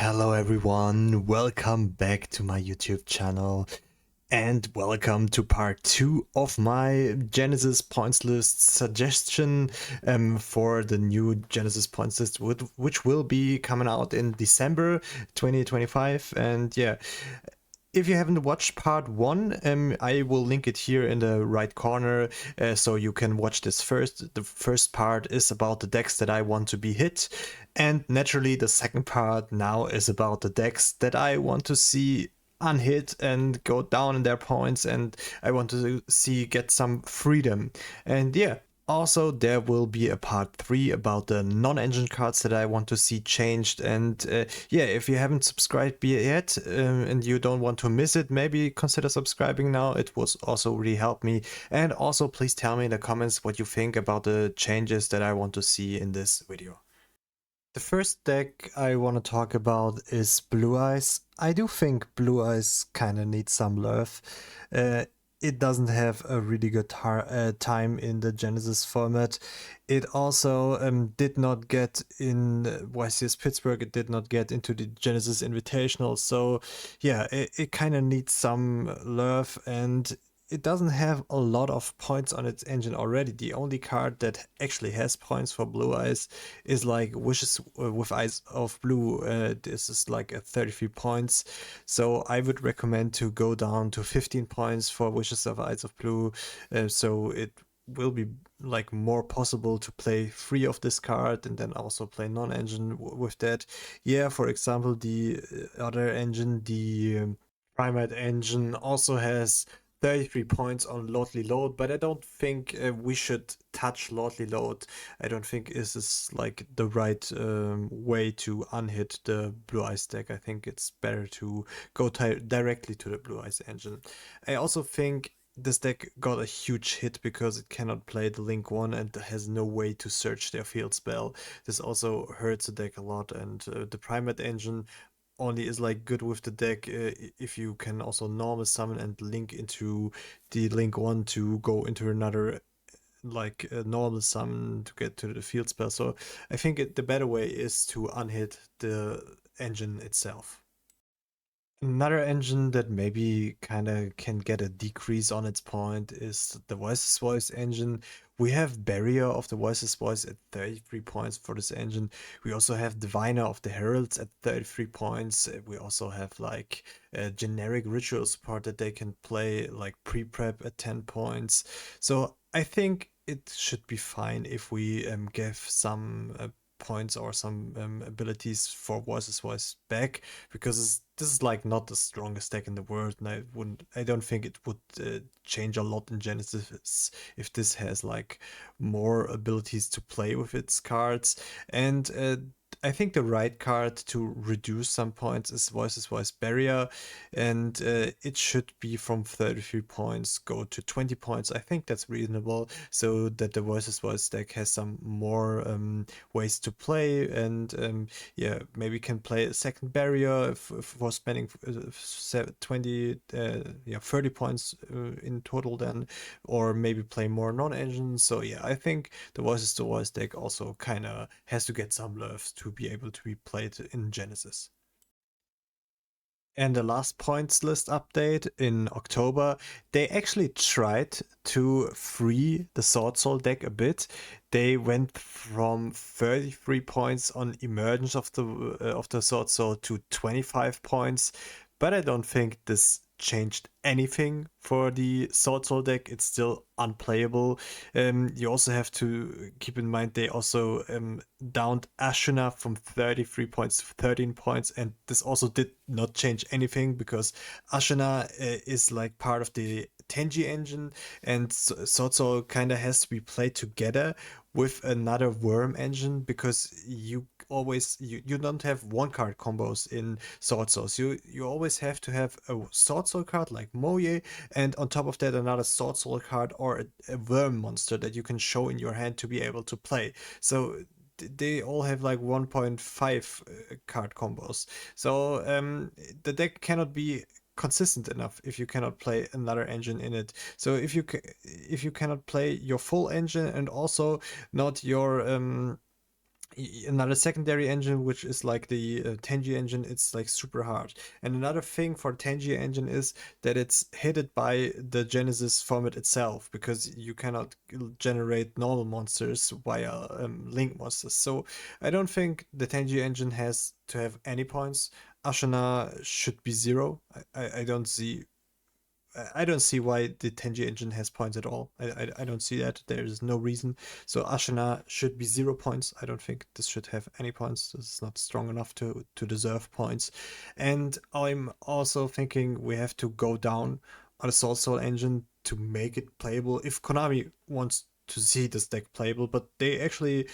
Hello everyone, welcome back to my YouTube channel and welcome to part 2 of my Genesis points list suggestion for the new Genesis points list which will be coming out in December 2025. And yeah, if you haven't watched part 1, I will link it here in the right corner, so you can watch this first. The first part is about the decks that I want to be hit, and naturally the second part now is about the decks that I want to see unhit and go down in their points, and I want to see get some freedom. And yeah, also, there will be a part 3 about the non-engine cards that I want to see changed. And yeah, if you haven't subscribed yet and you don't want to miss it, maybe consider subscribing now. It will also really help me. And also, please tell me in the comments what you think about the changes that I want to see in this video. The first deck I want to talk about is Blue Eyes. I do think Blue Eyes kind of needs some love. It doesn't have a really good time in the Genesis format. It also did not get in YCS Pittsburgh, it did not get into the Genesis Invitational. So yeah, it kind of needs some love, and it doesn't have a lot of points on its engine already. The only card that actually has points for Blue Eyes is like Wishes with Eyes of Blue. This is like at 33 points. So I would recommend to go down to 15 points for Wishes of Eyes of Blue. So it will be like more possible to play free of this card and then also play non-engine with that. Yeah, for example, the other engine, the Primate engine, also has 33 points on Lordly Load, but I don't think we should touch Lordly Load. I don't think this is like the right way to unhit the Blue Eyes deck. I think it's better to go directly to the Blue Eyes engine. I also think this deck got a huge hit because it cannot play the Link 1 and has no way to search their field spell. This also hurts the deck a lot, and the Primate engine only is like good with the deck if you can also normal summon and link into the link 1 to go into another like a normal summon to get to the field spell. So I think the better way is to unhit the engine itself. Another engine that maybe kind of can get a decrease on its point is the Voiceless Voice engine. We have Barrier of the Voiceless Voice at 33 points for this engine. We also have Diviner of the Heralds at 33 points. We also have like a generic ritual support that they can play, like pre-prep at 10 points. So I think it should be fine if we give some points or some abilities for Voiceless Voice back, because this is like not the strongest deck in the world, and I don't think it would change a lot in Genesis if this has like more abilities to play with its cards. And I think the right card to reduce some points is Voiceless Voice Barrier, and it should be from 33 points go to 20 points. I think that's reasonable, so that the Voiceless Voice deck has some more ways to play, and yeah, maybe can play a second barrier for spending 20 yeah 30 points in total then, or maybe play more non-engine. So yeah, I think the Voices to Voice deck also kind of has to get some love to be able to be played in Genesis. And the last points list update in October, they actually tried to free the Sword Soul deck a bit. They went from 33 points on emergence of the Sword Soul to 25 points, but I don't think this changed anything for the Sword Soul deck. It's still unplayable. You also have to keep in mind they also downed Ashuna from 33 points to 13 points, and this also did not change anything because Ashuna is like part of the Tenji engine, and Sword Soul kind of has to be played together with another Worm engine, because you don't have one card combos in Sword Soul. So you always have to have a Sword Soul card like Moye, and on top of that another Sword Soul card or a Worm monster that you can show in your hand to be able to play. So they all have like 1.5 card combos. So the deck cannot be consistent enough if you cannot play another engine in it. So if you cannot play your full engine and also not your another secondary engine, which is like the Tenji engine. It's like super hard. And another thing for Tenji engine is that it's hidden by the Genesis format itself, because you cannot generate normal monsters via link monsters. So I don't think the Tenji engine has to have any points. Ashana should be zero. I don't see why the Tenji engine has points at all. I don't see that. There's no reason. So Ashina should be 0 points. I don't think this should have any points. This is not strong enough to deserve points. And I'm also thinking we have to go down on the Sword Soul engine to make it playable. If Konami wants to see this deck playable, but they actually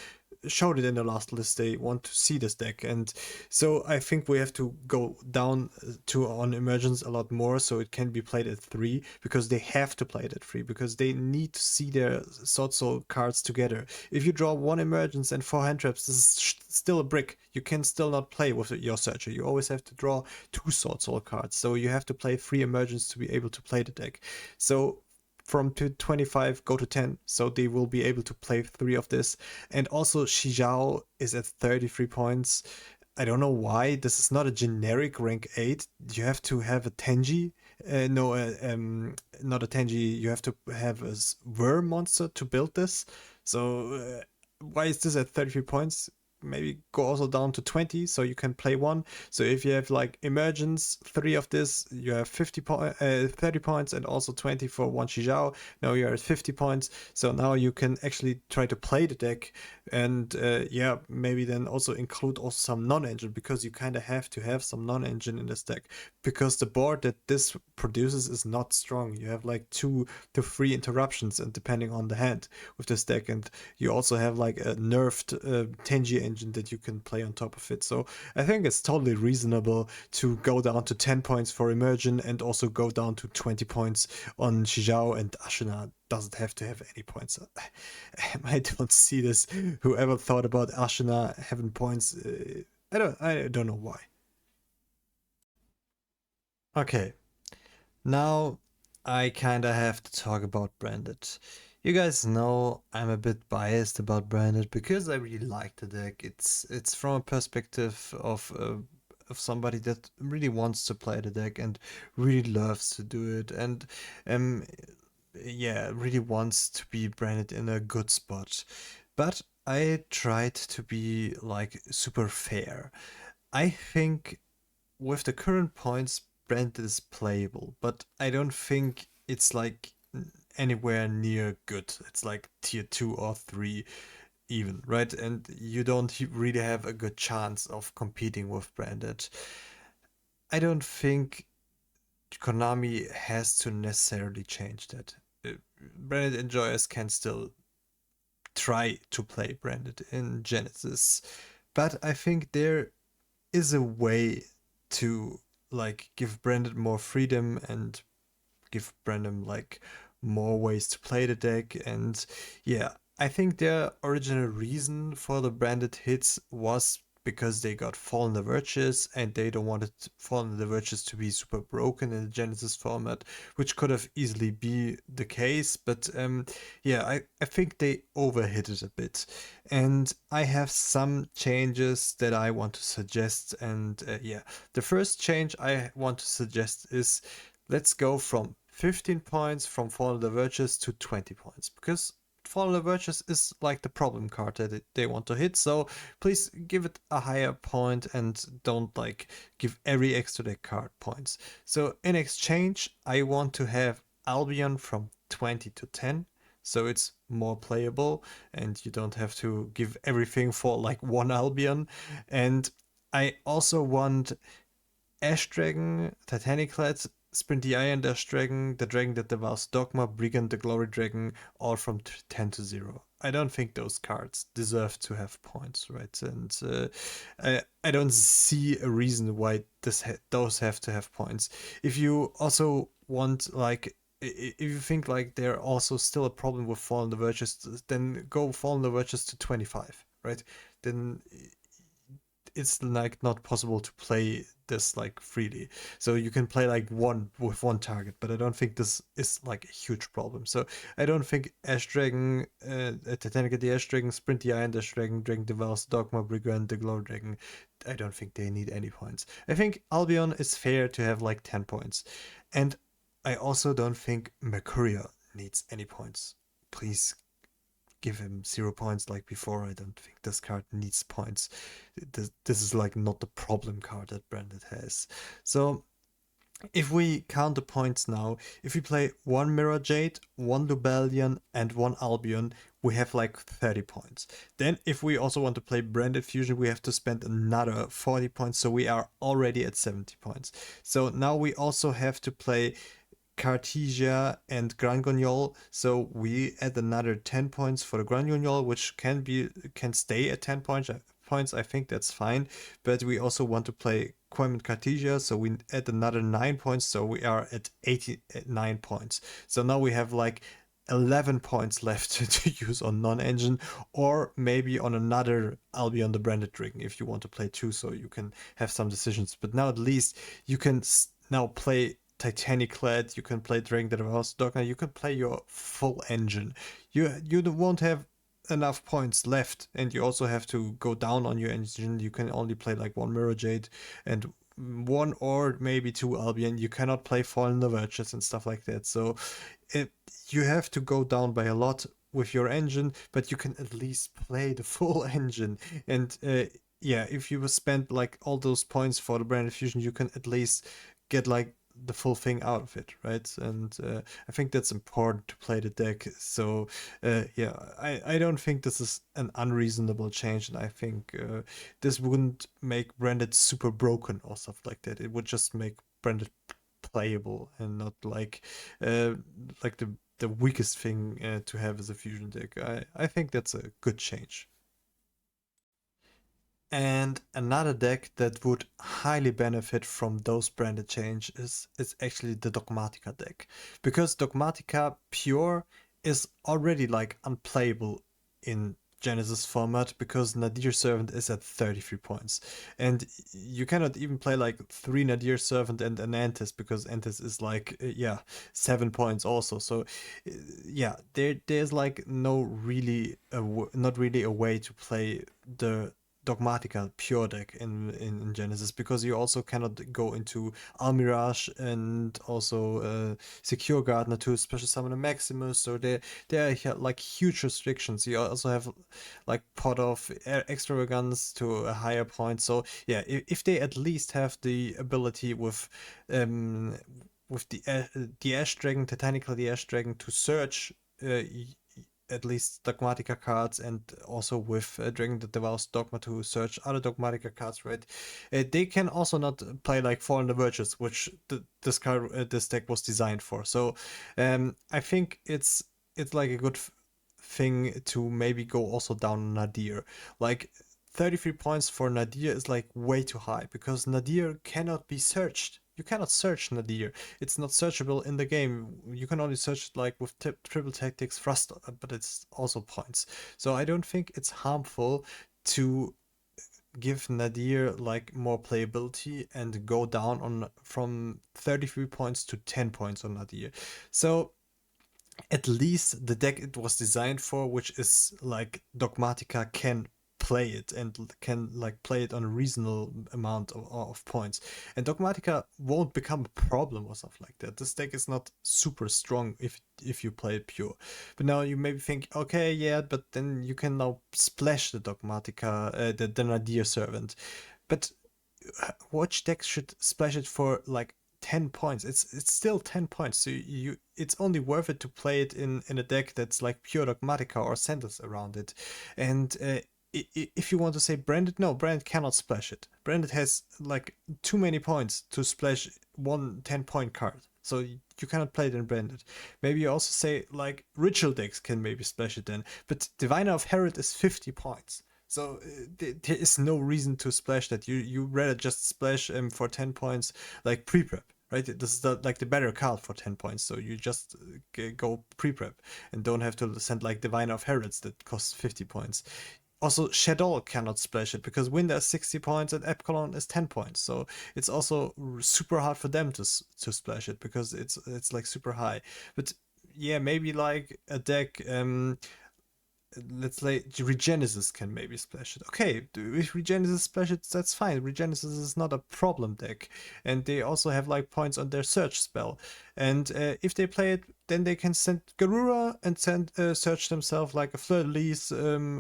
showed it in the last list, they want to see this deck. And so I think we have to go down to on emergence a lot more, so it can be played at 3, because they have to play it at 3, because they need to see their Sword Soul cards together. If you draw 1 emergence and 4 hand traps, this is still a brick. You can still not play with your searcher. You always have to draw 2 Sword Soul cards, so you have to play 3 emergence to be able to play the deck. So from 25 go to 10, so they will be able to play 3 of this. And also Shijao is at 33 points. I don't know why. This is not a generic rank 8. You have to have a Tenji. Not a Tenji. You have to have a worm monster to build this. So why is this at 33 points? Maybe go also down to 20, so you can play 1. So if you have like emergence, 3 of this, you have 30 points, and also 20 for 1 Shijao. Now you're at 50 points. So now you can actually try to play the deck, and yeah, maybe then also include also some non-engine, because you kind of have to have some non-engine in this deck, because the board that this produces is not strong. You have like 2 to 3 interruptions, and depending on the hand with this deck, and you also have like a nerfed Tenji engine that you can play on top of it. So I think it's totally reasonable to go down to 10 points for Emergent, and also go down to 20 points on Shijao, and Ashina doesn't have to have any points. I don't see this. Whoever thought about Ashina having points, I don't know why. Okay, now I kinda have to talk about Branded. You guys know I'm a bit biased about Branded because I really like the deck. It's from a perspective of somebody that really wants to play the deck and really loves to do it, and um yeah, really wants to be branded in a good spot. But I tried to be like super fair. I think with the current points, Branded is playable, but I don't think it's like anywhere near good. It's like tier 2 or 3 even, right? And you don't really have a good chance of competing with Branded. I don't think Konami has to necessarily change that. Branded enjoyers can still try to play Branded in Genesis, but I think there is a way to like give Branded more freedom and give Brandon like more ways to play the deck. And yeah, I think their original reason for the Branded hits was because they got Fallen the Virtues, and they don't want it, Fallen the Virtues to be super broken in the Genesis format, which could have easily be the case. But yeah, I think they overhit it a bit. And I have some changes that I want to suggest. And yeah, the first change I want to suggest is, let's go from 15 points from Fallen the Virtues to 20 points, because Fallen the Virtues is like the problem card that they want to hit. So please give it a higher point and don't like give every extra deck card points. So in exchange, I want to have Albion from 20 to 10. So it's more playable and you don't have to give everything for like 1 Albion. And I also want Ash Dragon, Titaniclad, Sprint the Iron Dash Dragon, the Dragon that devours Dogma, Brigand, the Glory Dragon, all from 10 to 0. I don't think those cards deserve to have points, right? And I don't see a reason why those have to have points. If you also want, like, if you think like they're also still a problem with Fallen the Virtues, then go Fallen the Virtues to 25, right? Then it's like not possible to play this like freely. So you can play like one with one target, but I don't think this is like a huge problem. So I don't think Ash Dragon, Titanica the Ash Dragon, Sprint the Iron Ash Dragon, Dragon Devours, Dogma Brigand, the Glow Dragon, I don't think they need any points. I think Albion is fair to have like 10 points. And I also don't think Mercuria needs any points. Please give him 0 points like before. I don't think this card needs points. This is like not the problem card that Branded has. So if we count the points now, if we play one Mirror Jade, one Lubellion, and one Albion, we have like 30 points. Then if we also want to play Branded Fusion, we have to spend another 40 points, so we are already at 70 points. So now we also have to play Cartesia and Granguignol, so we add another 10 points for the Granguignol, which can stay at 10 points. I think that's fine, but we also want to play Quem and Cartesia, so we add another 9 points, so we are at 89 points. So now we have like 11 points left to use on non-engine, or maybe on another Albion the Branded Ring if you want to play two, so you can have some decisions. But now at least you can now play Titanic Clad, you can play Dragon Devours Dogma, you can play your full engine. You won't have enough points left, and you also have to go down on your engine. You can only play like one Mirror Jade and one or maybe two Albion. You cannot play Fallen Virtues and stuff like that. So you have to go down by a lot with your engine, but you can at least play the full engine. And yeah, if you spend like all those points for the Branded Fusion, you can at least get like the full thing out of it, right? And I think that's important to play the deck. So yeah, I don't think this is an unreasonable change, and I think this wouldn't make Branded super broken or stuff like that. It would just make Branded playable and not like the weakest thing to have as a fusion deck. I think that's a good change. And another deck that would highly benefit from those branded changes is actually the Dogmatika deck. Because Dogmatika Pure is already like unplayable in Genesis format because Nadir Servant is at 33 points. And you cannot even play like 3 Nadir Servant and an Antis because Antis is like, yeah, 7 points also. So yeah, there's like not really a way to play the Dogmatika pure deck in Genesis, because you also cannot go into Almirage and also Secure Gardener to special summon a Maximus, so there are like huge restrictions. You also have like pot of extravagance to a higher point. So yeah, if they at least have the ability um with the Ash Dragon, Titanically the Ash Dragon, to search at least Dogmatika cards, and also with Dragon that Devours Dogma to search other Dogmatika cards, right? They can also not play like Fallen the Virtues, which this deck was designed for. So I think it's like a good thing to maybe go also down Nadir. Like 33 points for Nadir is like way too high, because Nadir cannot be searched. You cannot search Nadir. It's not searchable in the game. You can only search it like with triple tactics thrust, but it's also points. So I don't think it's harmful to give Nadir like more playability and go down on from 33 points to 10 points on Nadir. So at least the deck it was designed for, which is like Dogmatika, can play it and can like play it on a reasonable amount of points. And Dogmatika won't become a problem or stuff like that. This deck is not super strong if you play it pure. But now you maybe think, okay, yeah, but then you can now splash the Dogmatika, the Nadir Servant. But which deck should splash it for like 10 points? It's still 10 points, so it's only worth it to play it in a deck that's like pure Dogmatika or centers around it. And if you want to say Branded, no, Branded cannot splash it. Branded has like too many points to splash one 10-point card, so you cannot play it in Branded. Maybe you also say like Ritual decks can maybe splash it then, but Diviner of Herod is 50 points. So there is no reason to splash that. You rather just splash for 10 points like pre-prep, right? This is like the better card for 10 points. So you just go pre-prep and don't have to send like Diviner of Herods that costs 50 points. also Shadow cannot splash it because Winder is 60 points and Epsilon is 10 points. So it's also super hard for them to splash it because it's like super high. But yeah, maybe like a deck let's say Regenesis can maybe splash it. Okay, if Regenesis splash it, that's fine. Regenesis is not a problem deck, and they also have like points on their search spell. And if they play it, then they can send Garura and send search themselves like a Fleur-de-Lis,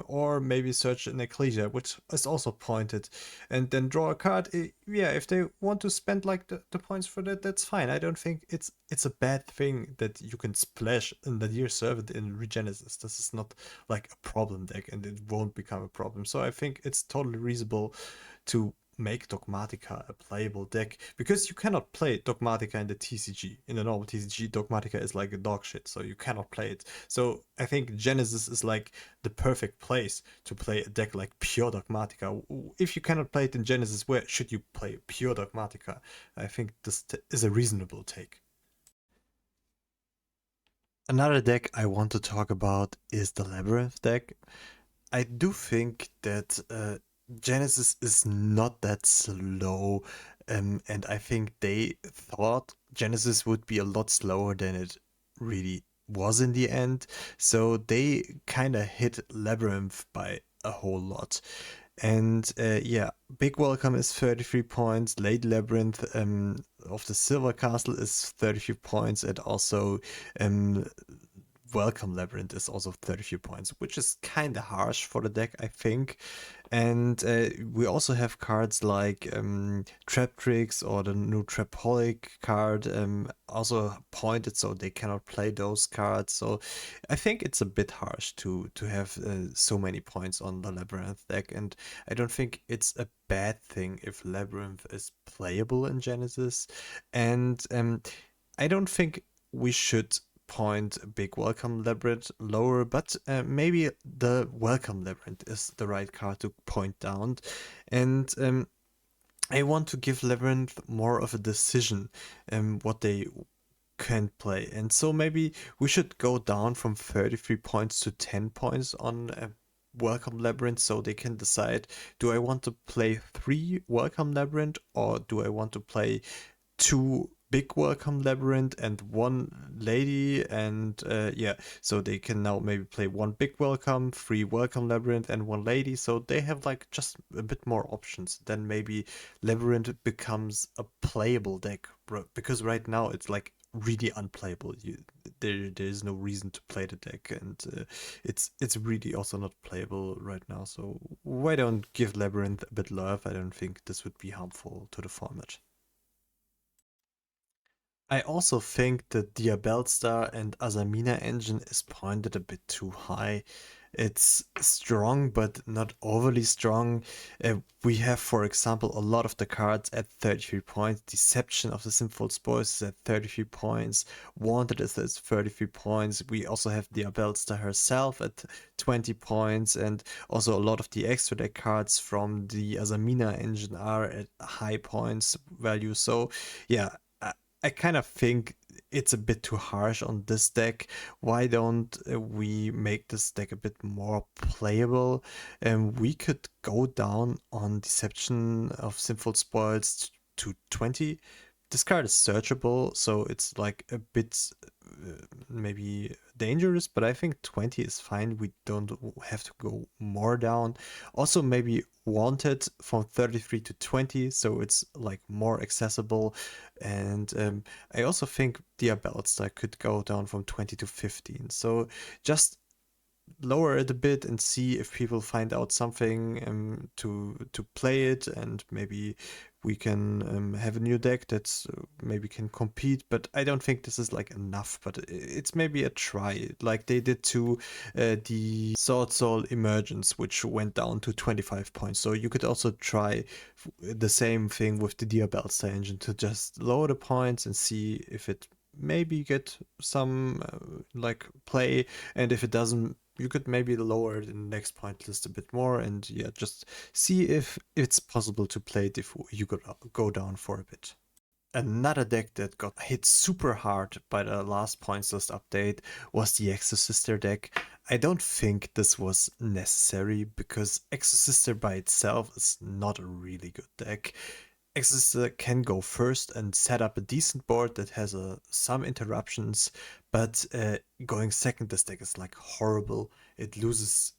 or maybe search an Ecclesia, which is also pointed, and then draw a card. Yeah, if they want to spend like the points for that, that's fine. I don't think it's a bad thing that you can splash in the Dear Servant in Regenesis. This is not like a problem deck, and it won't become a problem. So I think it's totally reasonable to make Dogmatika a playable deck, because you cannot play Dogmatika in the TCG. In the normal TCG, Dogmatika is like a dog shit, so you cannot play it. So I think Genesis is like the perfect place to play a deck like pure Dogmatika. If you cannot play it in Genesis, where should you play pure Dogmatika? I think this is a reasonable take. Another deck I want to talk about is the Labrynth deck. I do think that Genesis is not that slow, and I think they thought Genesis would be a lot slower than it really was in the end. So they kind of hit Labyrinth by a whole lot. And yeah, Big Welcome is 33 points. Late Labyrinth of the Silver Castle is 33 points, and also um, Welcome Labyrinth is also 30 points, which is kind of harsh for the deck, I think. And we also have cards like Trap Tricks or the new Trapaholic card, also pointed, so they cannot play those cards. So I think it's a bit harsh to have so many points on the Labyrinth deck, and I don't think it's a bad thing if Labyrinth is playable in Genesis. And I don't think we should point Big Welcome Labyrinth lower, but maybe the Welcome Labyrinth is the right card to point down. And I want to give Labyrinth more of a decision what they can play. And so maybe we should go down from 33 points to 10 points on Welcome Labyrinth, so they can decide, do I want to play 3 Welcome Labyrinth, or do I want to play 2 Big Welcome Labyrinth and 1 Lady? And yeah, so they can now maybe play 1 Big Welcome, 3 Welcome Labyrinth, and 1 Lady. So they have like just a bit more options. Then maybe Labyrinth becomes a playable deck, because right now it's like really unplayable. There's no reason to play the deck, and it's really also not playable right now. So why don't give Labyrinth a bit love? I don't think this would be harmful to the format. I also think the Diabellstar and Asamina engine is pointed a bit too high. It's strong, but not overly strong. We have, for example, a lot of the cards at 33 points. Deception of the Sinful Spoils is at 33 points. Wanted is at 33 points. We also have Diabellstar herself at 20 points. And also a lot of the extra deck cards from the Asamina engine are at high points value. So yeah, I kind of think it's a bit too harsh on this deck. Why don't we make this deck a bit more playable? And we could go down on Deception of Sinful Spoils to 20. This card is searchable, so it's like a bit maybe dangerous, but I think 20 is fine. We don't have to go more down. Also, maybe Wanted from 33 to 20, so it's like more accessible. And I also think Diabellstar could go down from 20 to 15. So just lower it a bit and see if people find out something to play it, and maybe we can have a new deck that's maybe can compete. But I don't think this is like enough, but it's maybe a try, like they did to the Sword Soul Emergence, which went down to 25 points. So you could also try the same thing with the Diabellstar engine, to just lower the points and see if it maybe get some like play, and if it doesn't, you could maybe lower the next point list a bit more, and yeah, just see if it's possible to play it if you go down for a bit. Another deck that got hit super hard by the last Pointslist update was the Exosister deck. I don't think this was necessary because Exosister by itself is not a really good deck. Exosister can go first and set up a decent board that has some interruptions, but going second, this deck is like horrible. It loses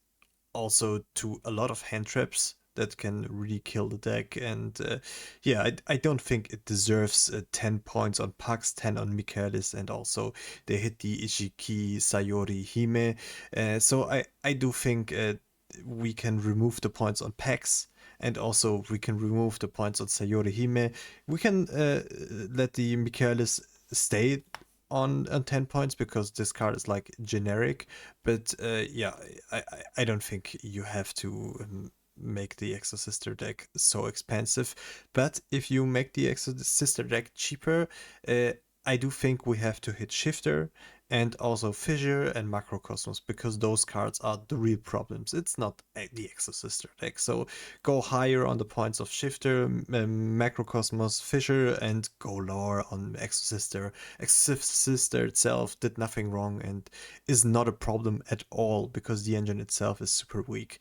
also to a lot of hand traps that can really kill the deck. And yeah, I don't think it deserves 10 points on Pax, 10 on Michaelis, and also they hit the Ishiki Sayori Hime. So I do think we can remove the points on Pax. And also we can remove the points on Sayori Hime. We can let the Michaelis stay on 10 points because this card is like generic, but yeah, I don't think you have to make the Exosister deck so expensive. But if you make the Exosister deck cheaper, I do think we have to hit Shifter and also Fissure and Macrocosmos, because those cards are the real problems. It's not the Exosister deck. So go higher on the points of Shifter, Macrocosmos, Fissure, and go lower on Exosister. Exosister itself did nothing wrong and is not a problem at all because the engine itself is super weak.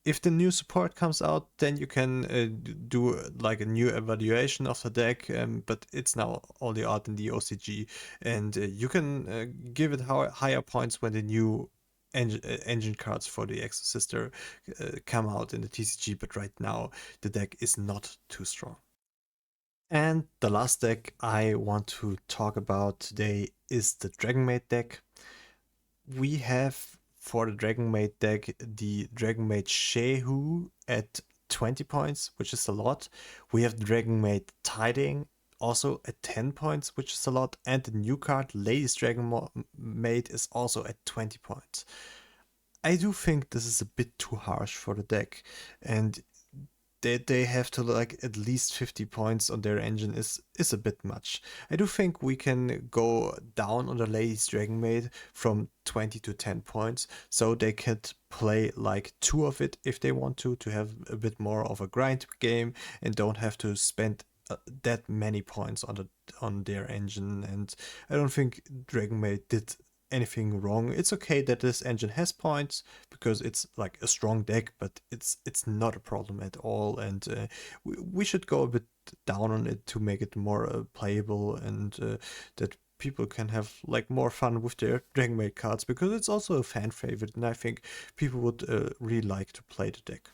If the new support comes out, then you can do like a new evaluation of the deck, but it's now only out in the OCG, and you can give it higher points when the new engine cards for the Exosister come out in the TCG, but right now the deck is not too strong. And the last deck I want to talk about today is the Dragonmaid deck. We have for the Dragonmaid deck the Dragonmaid Shehu at 20 points, which is a lot. We have the Dragonmaid Tiding also at 10 points, which is a lot. And the new card Lady's Dragonmaid is also at 20 points. I do think this is a bit too harsh for the deck, and they have to like at least 50 points on their engine is a bit much. I do think we can go down on the Lady's Dragonmaid from 20 to 10 points, so they could play like 2 of it if they want to have a bit more of a grind game and don't have to spend that many points on their engine. And I don't think Dragonmaid did anything wrong. It's okay that this engine has points because it's like a strong deck, but it's not a problem at all. And we should go a bit down on it to make it more playable, and that people can have like more fun with their Dragonmaid cards, because it's also a fan favorite, and I think people would really like to play the deck.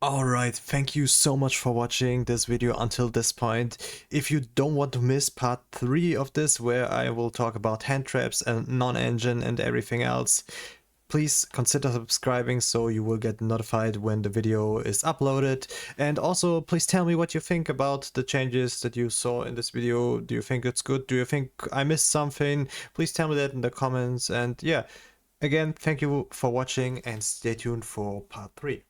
Alright, thank you so much for watching this video until this point. If you don't want to miss part 3 of this, where I will talk about hand traps and non-engine and everything else, please consider subscribing so you will get notified when the video is uploaded. And also please tell me what you think about the changes that you saw in this video. Do you think it's good? Do you think I missed something? Please tell me that in the comments. And yeah, again, thank you for watching and stay tuned for part 3.